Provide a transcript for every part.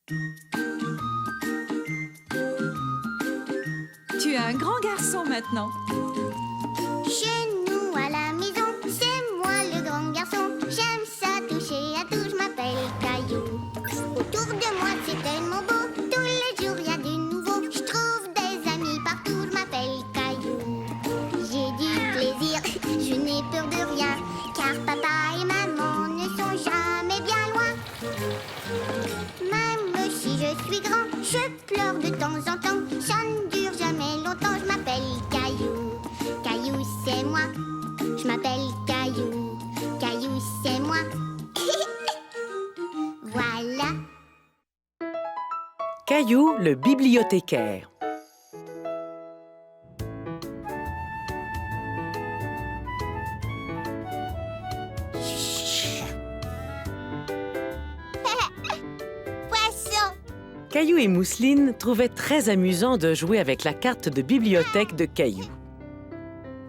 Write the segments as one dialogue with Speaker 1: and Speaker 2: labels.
Speaker 1: Tu es un grand garçon maintenant.
Speaker 2: Chez nous à la maison, c'est moi le grand garçon. J'aime ça toucher à tout, je m'appelle Caillou. Autour de moi c'est tellement beau, tous les jours il y a du nouveau. Je trouve des amis partout, je m'appelle Caillou. J'ai du plaisir, je n'ai peur de rien, car papa et maman ne sont jamais bien loin. Même si je suis grand, je pleure de temps en temps. Ça ne dure jamais longtemps, je m'appelle Caillou. Caillou, c'est moi. Je m'appelle Caillou. Caillou, c'est moi. Voilà.
Speaker 3: Caillou, le bibliothécaire.
Speaker 2: Poisson.
Speaker 3: Caillou et Mousseline trouvaient très amusant de jouer avec la carte de bibliothèque de Caillou.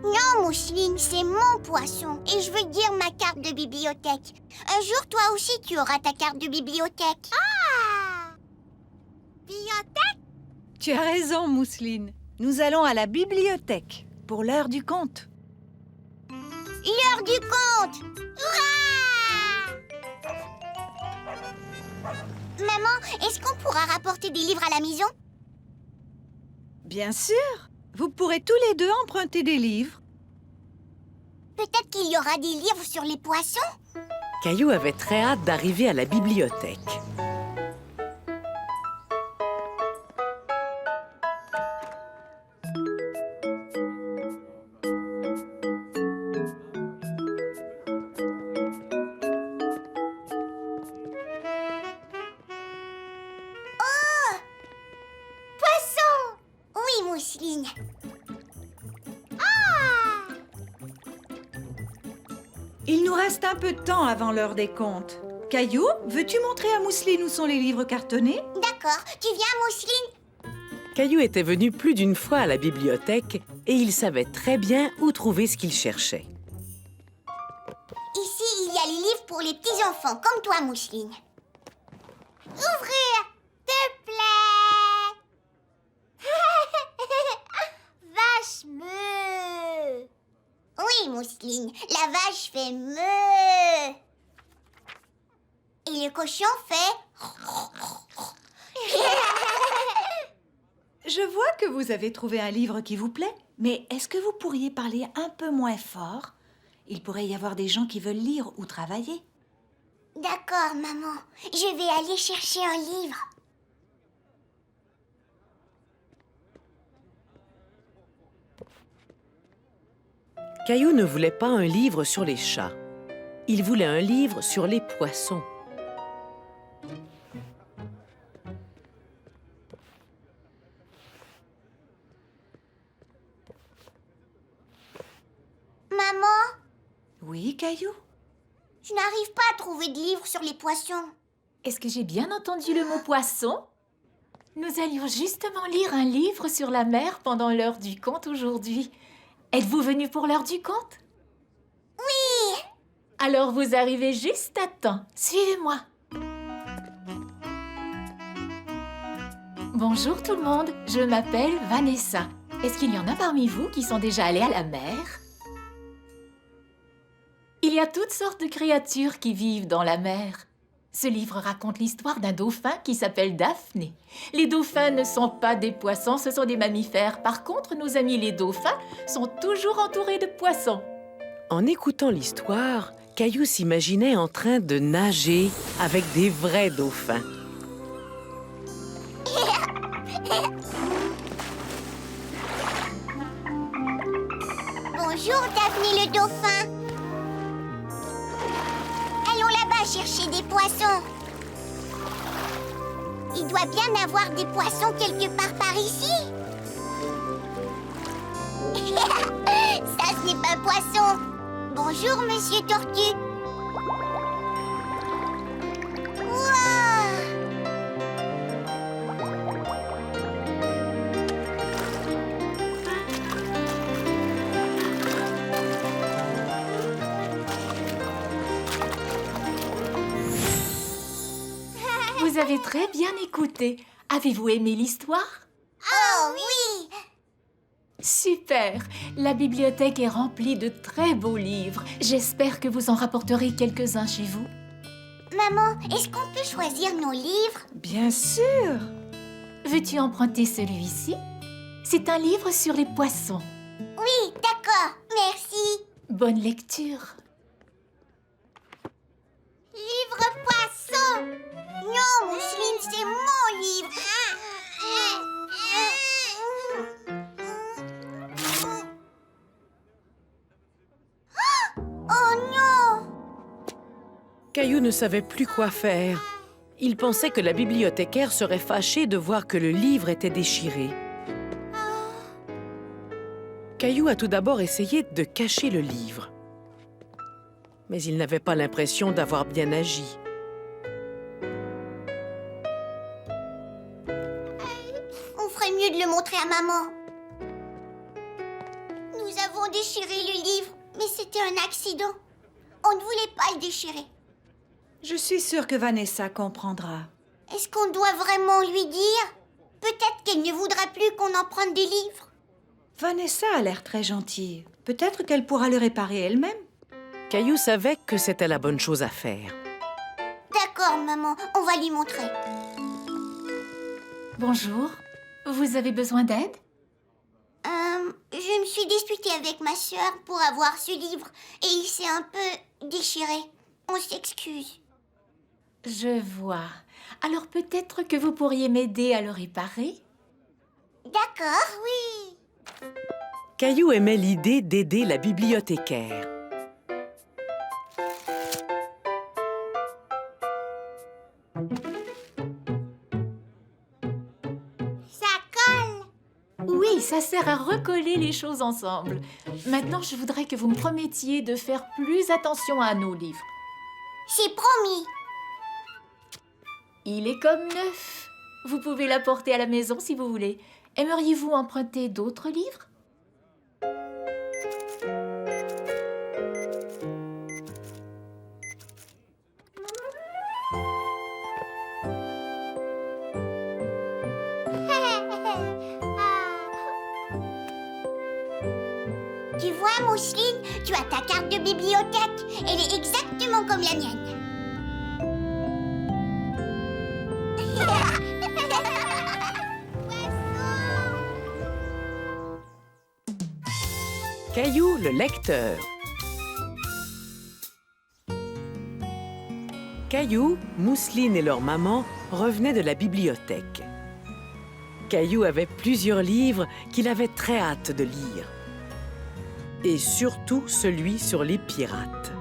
Speaker 2: Non, Mousseline, c'est mon poisson. Et je veux dire ma carte de bibliothèque. Un jour, toi aussi, tu auras ta carte de bibliothèque. Ah! Bibliothèque?
Speaker 1: Tu as raison, Mousseline. Nous allons à la bibliothèque pour l'heure du conte.
Speaker 2: L'heure du conte! Hurrah! Maman, est-ce qu'on pourra rapporter des livres à la maison?
Speaker 1: Bien sûr. Vous pourrez tous les deux emprunter des livres.
Speaker 2: Peut-être qu'il y aura des livres sur les poissons?
Speaker 3: Caillou avait très hâte d'arriver à la bibliothèque.
Speaker 2: Poisson! Oui, Mousseline. Ah!
Speaker 1: Il nous reste un peu de temps avant l'heure des contes. Caillou, veux-tu montrer à Mousseline où sont les livres cartonnés?
Speaker 2: D'accord, tu viens, Mousseline?
Speaker 3: Caillou était venu plus d'une fois à la bibliothèque et il savait très bien où trouver ce qu'il cherchait.
Speaker 2: Ici, il y a les livres pour les petits-enfants, comme toi, Mousseline. Ouvrir, te plaît. Vache meu. Oui, Mousseline, la vache fait meu. Et le cochon fait...
Speaker 1: Je vois que vous avez trouvé un livre qui vous plaît, mais est-ce que vous pourriez parler un peu moins fort? Il pourrait y avoir des gens qui veulent lire ou travailler.
Speaker 2: D'accord, maman. Je vais aller chercher un livre.
Speaker 3: Caillou ne voulait pas un livre sur les chats. Il voulait un livre sur les poissons.
Speaker 2: Maman,
Speaker 1: Oui, Caillou?
Speaker 2: je n'arrive pas à trouver de livre sur les poissons.
Speaker 4: Est-ce que j'ai bien entendu le mot poisson? Nous allions justement lire un livre sur la mer pendant l'heure du conte aujourd'hui. Êtes-vous venu pour l'heure du conte?
Speaker 2: Oui!
Speaker 4: Alors vous arrivez juste à temps. Suivez-moi. Bonjour tout le monde, je m'appelle Vanessa. Est-ce qu'il y en a parmi vous qui sont déjà allés à la mer? Il y a toutes sortes de créatures qui vivent dans la mer. Ce livre raconte l'histoire d'un dauphin qui s'appelle Daphné. Les dauphins ne sont pas des poissons, ce sont des mammifères. Par contre, nos amis les dauphins sont toujours entourés de poissons.
Speaker 3: En écoutant l'histoire, Caillou s'imaginait en train de nager avec des vrais dauphins.
Speaker 2: Bonjour, Daphné le dauphin. Allons là-bas chercher des poissons. Il doit bien avoir des poissons quelque part par ici. Ça, ce n'est pas un poisson. Bonjour, monsieur Tortue. Wow!
Speaker 4: Vous avez très bien écouté. Avez-vous aimé l'histoire?
Speaker 2: Oh oui!
Speaker 4: Super! La bibliothèque est remplie de très beaux livres. J'espère que vous en rapporterez quelques-uns chez vous.
Speaker 2: Maman, est-ce qu'on peut choisir nos livres?
Speaker 1: Bien sûr.
Speaker 4: Veux-tu emprunter celui-ci? C'est un livre sur les poissons.
Speaker 2: Oui, d'accord, merci.
Speaker 4: Bonne lecture.
Speaker 2: Livre poisson! Non, Mousseline, c'est mon livre! Oh non!
Speaker 3: Caillou ne savait plus quoi faire. Il pensait que la bibliothécaire serait fâchée de voir que le livre était déchiré. Caillou a tout d'abord essayé de cacher le livre. Mais il n'avait pas l'impression d'avoir bien agi.
Speaker 2: On ferait mieux de le montrer à maman. Nous avons déchiré le livre, mais c'était un accident. On ne voulait pas le déchirer.
Speaker 1: Je suis sûre que Vanessa comprendra.
Speaker 2: Est-ce qu'on doit vraiment lui dire? Peut-être qu'elle ne voudra plus qu'on emprunte des livres.
Speaker 1: Vanessa a l'air très gentille. Peut-être qu'elle pourra le réparer elle-même.
Speaker 3: Caillou savait que c'était la bonne chose à faire.
Speaker 2: D'accord, maman, on va lui montrer.
Speaker 4: Bonjour. Vous avez besoin d'aide?
Speaker 2: Je me suis disputée avec ma sœur pour avoir ce livre et il s'est un peu déchiré. On s'excuse.
Speaker 4: Je vois. Alors peut-être que vous pourriez m'aider à le réparer?
Speaker 2: D'accord, oui.
Speaker 3: Caillou aimait l'idée d'aider la bibliothécaire.
Speaker 2: Ça colle.
Speaker 4: Oui, ça sert à recoller les choses ensemble. Maintenant, je voudrais que vous me promettiez de faire plus attention à nos livres.
Speaker 2: C'est promis.
Speaker 4: Il est comme neuf. Vous pouvez l'apporter à la maison si vous voulez. Aimeriez-vous emprunter d'autres livres?
Speaker 2: Tu vois, Mousseline, tu as ta carte de bibliothèque. Elle est exactement comme la mienne.
Speaker 3: Caillou, le lecteur. Caillou, Mousseline et leur maman revenaient de la bibliothèque. Caillou avait plusieurs livres qu'il avait très hâte de lire. Et surtout celui sur les pirates.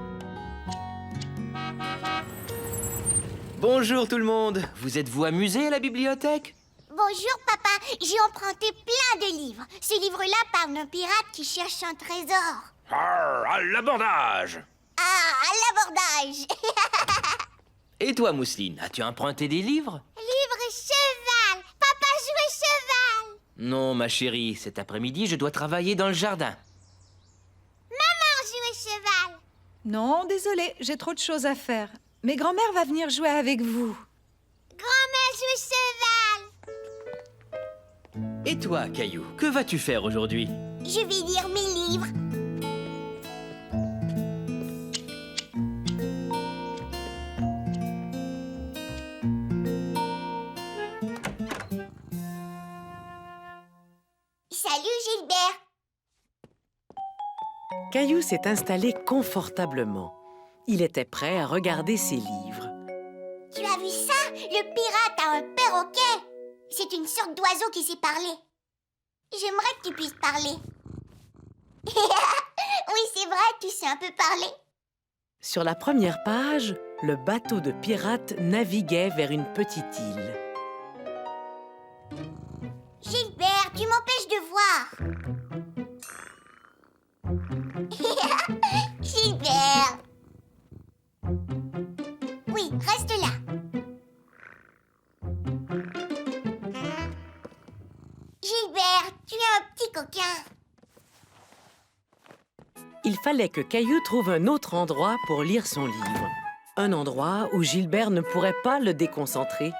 Speaker 5: Bonjour tout le monde. Vous êtes-vous amusés à la bibliothèque?
Speaker 2: Bonjour, papa. J'ai emprunté plein de livres. Ce livre-là parle d'un pirate qui cherche un trésor.
Speaker 5: À l'abordage!
Speaker 2: Ah, à l'abordage.
Speaker 5: Et toi, Mousseline, as-tu emprunté des livres?
Speaker 2: Livre cheval. Papa jouait cheval.
Speaker 5: Non, ma chérie, cet après-midi, je dois travailler dans le jardin.
Speaker 2: Maman jouait cheval.
Speaker 1: Non, désolée, j'ai trop de choses à faire. Mais grand-mère va venir jouer avec vous.
Speaker 2: Grand-mère jouait cheval.
Speaker 5: Et toi, Caillou, que vas-tu faire aujourd'hui?
Speaker 2: Je vais lire mes livres. Salut, Gilbert.
Speaker 3: Caillou s'est installé confortablement. Il était prêt à regarder ses livres.
Speaker 2: Tu as vu ça? Le pirate a un perroquet. C'est une sorte d'oiseau qui sait parler. J'aimerais que tu puisses parler. Oui, c'est vrai, tu sais un peu parler.
Speaker 3: Sur la première page, le bateau de pirates naviguait vers une petite île.
Speaker 2: Gilbert, tu m'empêches de voir. Gilbert. Oui, reste là. Gilbert, tu es un petit coquin.
Speaker 3: Il fallait que Caillou trouve un autre endroit pour lire son livre. Un endroit où Gilbert ne pourrait pas le déconcentrer.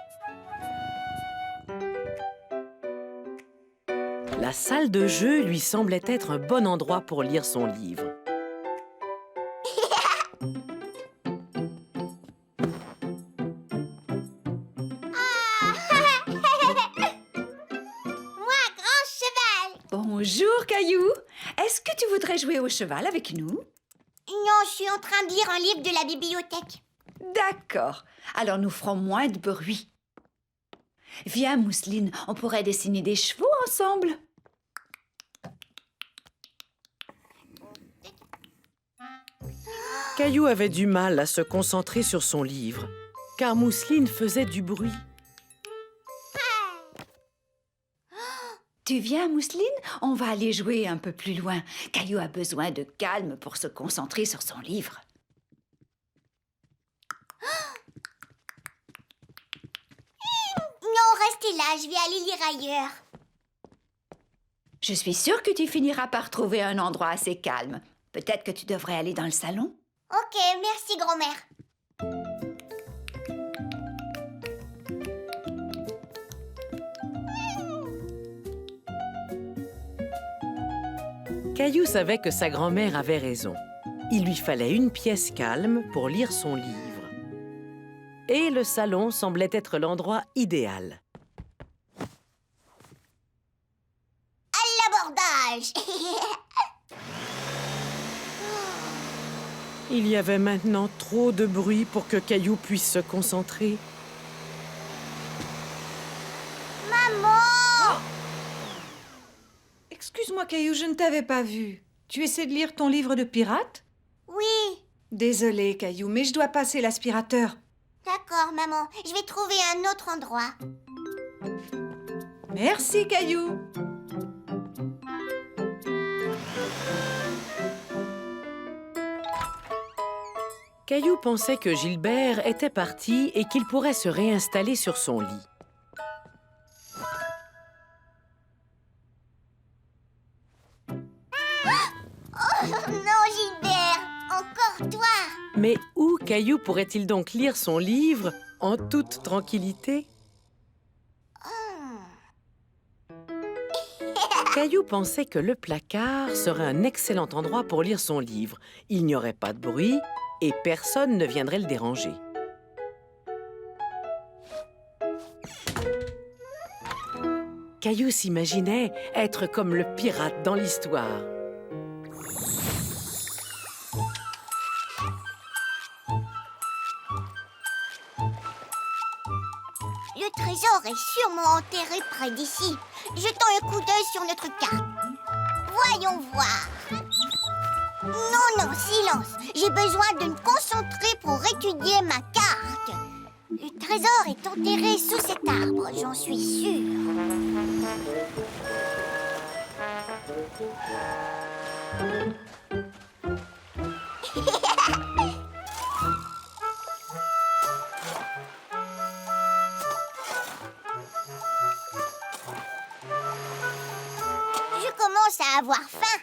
Speaker 3: La salle de jeu lui semblait être un bon endroit pour lire son livre.
Speaker 2: Moi, grand cheval.
Speaker 1: Bonjour, Caillou. Est-ce que tu voudrais jouer au cheval avec nous?
Speaker 2: Non, je suis en train de lire un livre de la bibliothèque.
Speaker 1: D'accord. Alors nous ferons moins de bruit. Viens, Mousseline, on pourrait dessiner des chevaux ensemble.
Speaker 3: Caillou avait du mal à se concentrer sur son livre, car Mousseline faisait du bruit.
Speaker 1: Tu viens, Mousseline? On va aller jouer un peu plus loin. Caillou a besoin de calme pour se concentrer sur son livre.
Speaker 2: Non, restez là, je vais aller lire ailleurs.
Speaker 1: Je suis sûre que tu finiras par trouver un endroit assez calme. Peut-être que tu devrais aller dans le salon.
Speaker 2: Ok, merci, grand-mère.
Speaker 3: Caillou savait que sa grand-mère avait raison. Il lui fallait une pièce calme pour lire son livre. Et le salon semblait être l'endroit idéal.
Speaker 2: L'abordage.
Speaker 3: Il y avait maintenant trop de bruit pour que Caillou puisse se concentrer.
Speaker 2: Maman!
Speaker 1: Excuse-moi, Caillou, je ne t'avais pas vu. Tu essaies de lire ton livre de pirate?
Speaker 2: Oui.
Speaker 1: Désolée, Caillou, mais je dois passer l'aspirateur.
Speaker 2: D'accord, maman. Je vais trouver un autre endroit.
Speaker 1: Merci, Caillou.
Speaker 3: Caillou pensait que Gilbert était parti et qu'il pourrait se réinstaller sur son lit.
Speaker 2: Oh non, Gilbert! Encore toi!
Speaker 3: Mais où Caillou pourrait-il donc lire son livre en toute tranquillité? Caillou pensait que le placard serait un excellent endroit pour lire son livre. Il n'y aurait pas de bruit et personne ne viendrait le déranger. Caillou s'imaginait être comme le pirate dans l'histoire.
Speaker 2: Le trésor est sûrement enterré près d'ici. Jetons un coup d'œil sur notre carte. Voyons voir. Non, silence. J'ai besoin de me concentrer pour étudier ma carte. Le trésor est enterré sous cet arbre, j'en suis sûre. Je commence à avoir faim.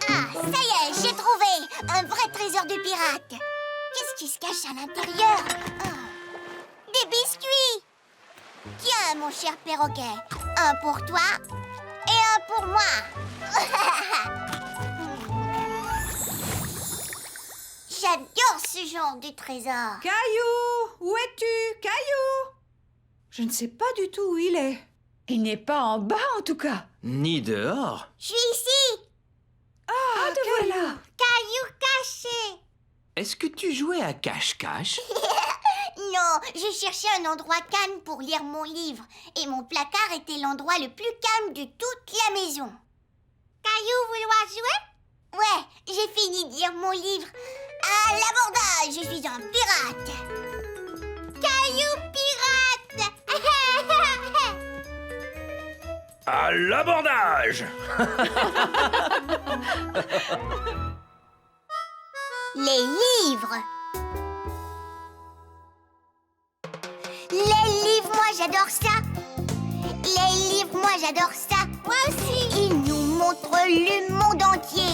Speaker 2: Ah, ça y est, j'ai trouvé un vrai trésor de pirate. Qu'est-ce qui se cache à l'intérieur? Des biscuits. Tiens, mon cher perroquet, un pour toi et un pour moi. J'adore ce genre de trésor.
Speaker 1: Caillou, où es-tu, Caillou? Je ne sais pas du tout où il est. Il n'est pas en bas, en tout cas.
Speaker 5: Ni dehors.
Speaker 2: Je suis ici,
Speaker 1: Ah, te voilà.
Speaker 2: caillou caché.
Speaker 5: Est-ce que tu jouais à cache-cache?
Speaker 2: Non, je cherchais un endroit calme pour lire mon livre. Et mon placard était l'endroit le plus calme de toute la maison. Caillou, vouloir jouer? Ouais, j'ai fini de lire mon livre. À l'abordage, je suis un pirate. Caillou pirate.
Speaker 5: À l'abordage!
Speaker 2: Les livres. Les livres, moi j'adore ça. Les livres, moi j'adore ça. Moi aussi. Ils nous montrent le monde entier,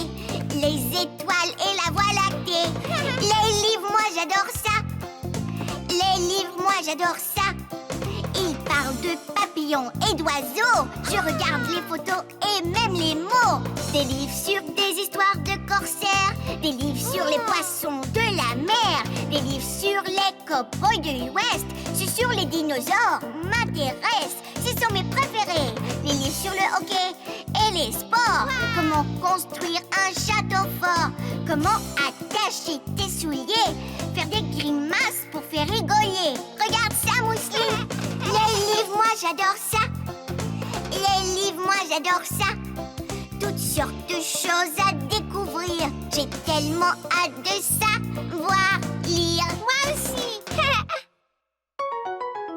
Speaker 2: les étoiles et la voie lactée. Les livres, moi j'adore ça. Les livres, moi j'adore ça. Ils parlent de papillons et d'oiseaux. Je regarde les photos et même les mots. Des livres sur des histoires de corsaires, des livres sur les poissons de la mer, des livres sur les cow-boys de l'Ouest. Ceux sur les dinosaures m'intéressent. Ce sont mes préférés. Les livres sur le hockey et les sports. Comment construire un château fort. Comment attacher tes souliers. Faire des grimaces pour faire rigoler. Regarde ça, Mousseline. Les livres, moi j'adore ça. Les livres, moi j'adore ça. Toutes sortes de choses à découvrir. J'ai tellement hâte de savoir lire. Moi aussi.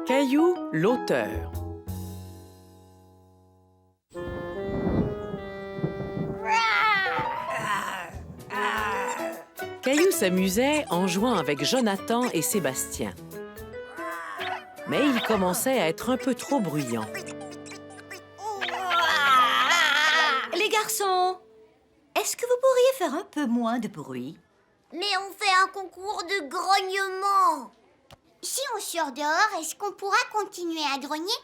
Speaker 3: Caillou, l'auteur. Caillou s'amusait en jouant avec Jonathan et Sébastien. Mais il commençait à être un peu trop bruyant.
Speaker 1: Les garçons, est-ce que vous pourriez faire un peu moins de bruit?
Speaker 2: Mais on fait un concours de grognement. Si on sort dehors, est-ce qu'on pourra continuer à grogner?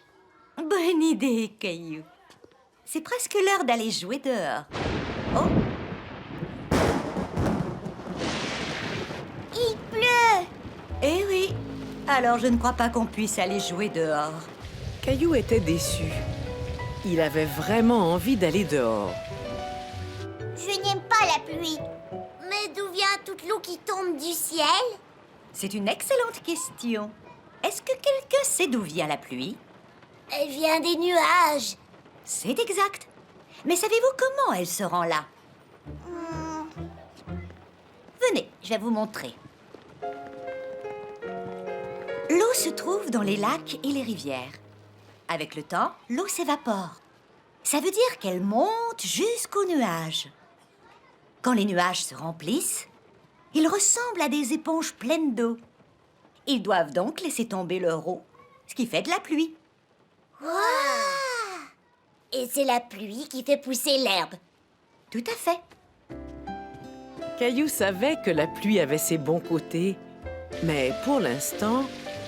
Speaker 1: Bonne idée, Caillou. C'est presque l'heure d'aller jouer dehors. Oh,
Speaker 2: Il pleut.
Speaker 1: eh oui. Alors je ne crois pas qu'on puisse aller jouer dehors.
Speaker 3: Caillou était déçu. Il avait vraiment envie d'aller dehors.
Speaker 2: Je n'aime pas la pluie. Mais d'où vient toute l'eau qui tombe du ciel?
Speaker 1: C'est une excellente question. Est-ce que quelqu'un sait d'où vient la pluie?
Speaker 2: Elle vient des nuages.
Speaker 1: C'est exact. Mais savez-vous comment elle se rend là? Venez, je vais vous montrer. L'eau se trouve dans les lacs et les rivières. Avec le temps, l'eau s'évapore. Ça veut dire qu'elle monte jusqu'aux nuages. Quand les nuages se remplissent, ils ressemblent à des éponges pleines d'eau. Ils doivent donc laisser tomber leur eau, ce qui fait de la pluie.
Speaker 2: Et c'est la pluie qui fait pousser l'herbe.
Speaker 1: Tout à fait.
Speaker 3: Caillou savait que la pluie avait ses bons côtés, mais pour l'instant,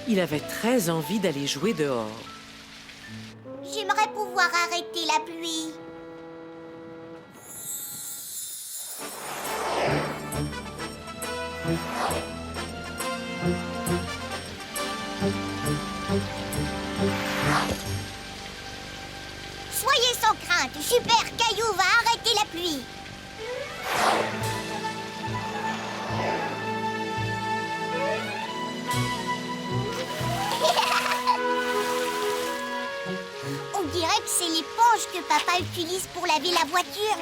Speaker 3: il avait très envie d'aller jouer dehors.
Speaker 2: J'aimerais pouvoir arrêter la pluie. Soyez sans crainte, Super Caillou va arrêter la pluie. On dirait que c'est l'éponge que papa utilise pour laver la voiture.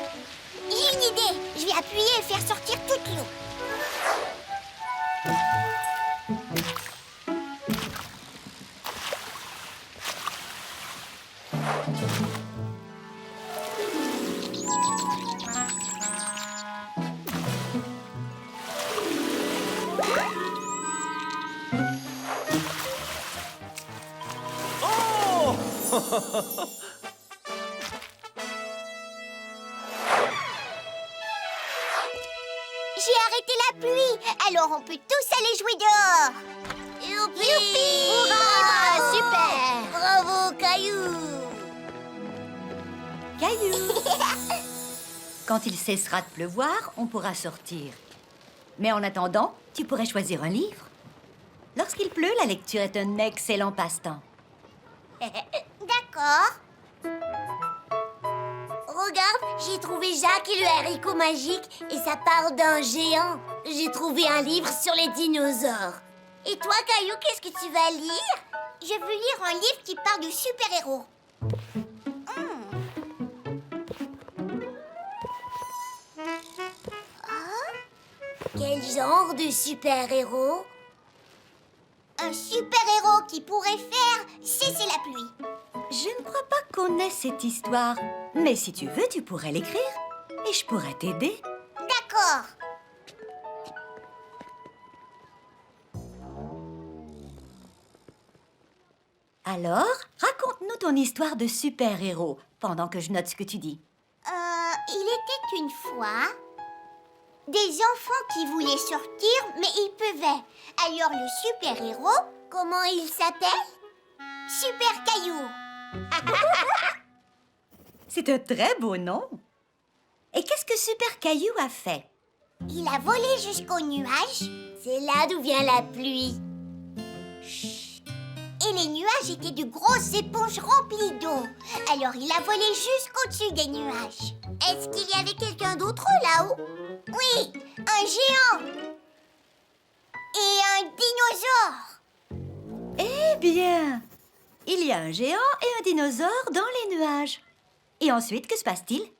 Speaker 2: J'ai une idée. Je vais appuyer et faire sortir toute l'eau. J'ai arrêté la pluie, alors on peut tous aller jouer dehors. Youpi! Hurrah! Super! Bravo, Caillou!
Speaker 1: Caillou. Quand il cessera de pleuvoir, on pourra sortir. Mais en attendant, tu pourrais choisir un livre. Lorsqu'il pleut, la lecture est un excellent passe-temps.
Speaker 2: D'accord. Regarde, j'ai trouvé Jacques et le haricot magique et ça parle d'un géant. J'ai trouvé un livre sur les dinosaures. Et toi, Caillou, qu'est-ce que tu vas lire? Je veux lire un livre qui parle de super-héros. Quel genre de super-héros? Un super-héros qui pourrait faire cesser la pluie.
Speaker 1: Je ne crois pas qu'on ait cette histoire. Mais si tu veux, tu pourrais l'écrire. Et je pourrais t'aider.
Speaker 2: D'accord.
Speaker 1: Alors, raconte-nous ton histoire de super-héros pendant que je note ce que tu dis.
Speaker 2: Il était une fois des enfants qui voulaient sortir, mais ils pouvaient. Alors le super-héros, comment il s'appelle? Super Caillou.
Speaker 1: C'est un très beau nom. Et qu'est-ce que Super Caillou a fait?
Speaker 2: Il a volé jusqu'au nuage. C'est là d'où vient la pluie. Et les nuages étaient de grosses éponges remplies d'eau. Alors il a volé jusqu'au-dessus des nuages. Est-ce qu'il y avait quelqu'un d'autre là-haut? Oui, un géant. Et un dinosaure.
Speaker 1: Eh bien, il y a un géant et un dinosaure dans les nuages. Et ensuite, que se passe-t-il?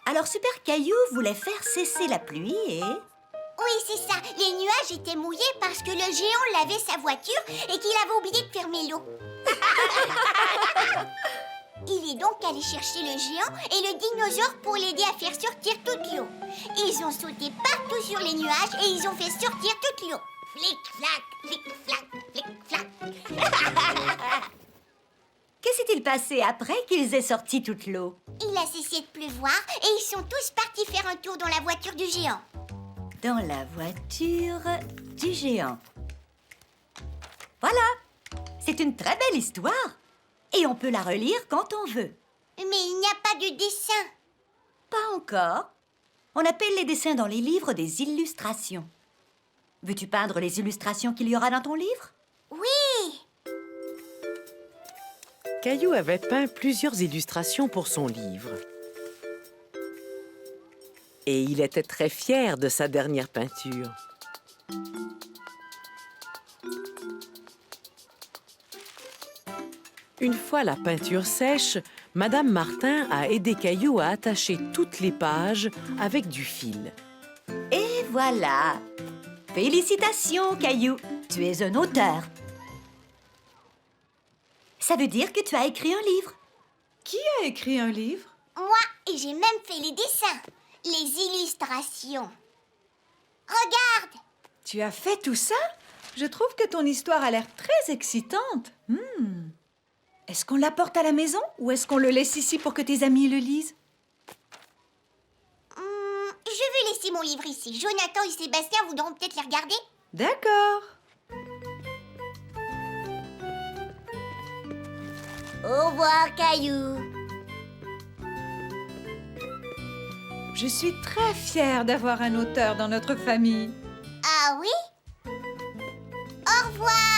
Speaker 1: Alors Super Caillou voulait faire cesser la pluie et...
Speaker 2: Oui, c'est ça. Les nuages étaient mouillés parce que le géant lavait sa voiture et qu'il avait oublié de fermer l'eau. Il est donc allé chercher le géant et le dinosaure pour l'aider à faire sortir toute l'eau. Ils ont sauté partout sur les nuages et ils ont fait sortir toute l'eau. Flic-flac, flic-flac, flic-flac.
Speaker 1: Que s'est-il passé après qu'ils aient sorti toute l'eau?
Speaker 2: Il a cessé de pleuvoir et ils sont tous partis faire un tour dans la voiture du géant.
Speaker 1: Dans la voiture du géant. Voilà, c'est une très belle histoire. Et on peut la relire quand on veut.
Speaker 2: Mais il n'y a pas de dessin.
Speaker 1: Pas encore. On appelle les dessins dans les livres des illustrations. Veux-tu peindre les illustrations qu'il y aura dans ton livre?
Speaker 2: Oui.
Speaker 3: Caillou avait peint plusieurs illustrations pour son livre. Et il était très fier de sa dernière peinture. Une fois la peinture sèche, Madame Martin a aidé Caillou à attacher toutes les pages avec du fil.
Speaker 1: Et voilà. Félicitations, Caillou. Tu es un auteur. Ça veut dire que tu as écrit un livre.
Speaker 6: Qui a écrit un livre?
Speaker 2: Moi, et j'ai même fait les dessins, les illustrations. Regarde!
Speaker 6: Tu as fait tout ça? Je trouve que ton histoire a l'air très excitante. Est-ce qu'on l'apporte à la maison ou est-ce qu'on le laisse ici pour que tes amis le lisent?
Speaker 2: Je vais laisser mon livre ici. Jonathan et Sébastien voudront peut-être les regarder.
Speaker 6: D'accord.
Speaker 2: Au revoir, Caillou.
Speaker 6: Je suis très fière d'avoir un auteur dans notre famille.
Speaker 2: Ah oui? Au revoir!